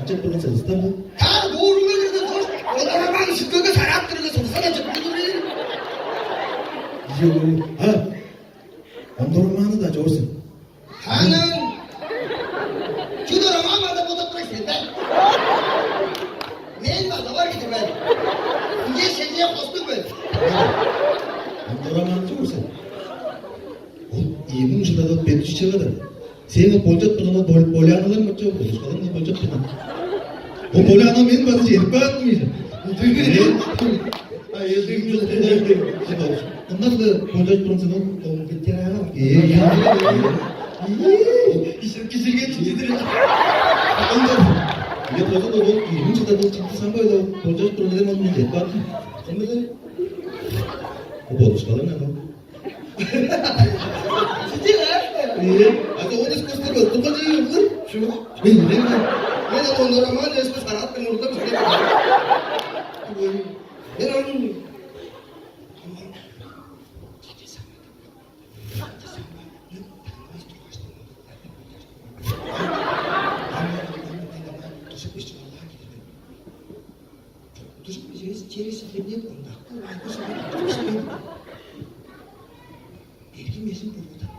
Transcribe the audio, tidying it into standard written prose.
Açık bulun sırasında mı? Ha doğru mu dedi? Onlara ben sıkıntı sarattırdı sana çıktı. Yok. Ha. Ondormanı da çorsun. Hanım. Şudur ama da bu da presidente. Neyin var da var gidin ben. Niye secdeye kostuk ben? Ondormanı çorsun. O yemin ucunda da betüçü çıkada. Senin bolcak bununla bolyanalır mı çok olur? Kalın da bolcak bununla. O bolyanal benim bazı yerip atmayacağım. Hayır, duymuyor. Onlar da bolcak bunun o bir kere yapar. Kisir geçicidir. Ya kalau tuh ini sudah tuh cinta sampai tuh proses penulisan mau menjebak, sampai tuh, bagus sekali nggak? Siciler. Iya, atau udah sekolah tuh, tuh kan sih, betul? Şu. Ini kan, Ne de onlara ama ne ismi sanat ben orada bir şey. Ben onun через хлебник он так. Belki mesin burada.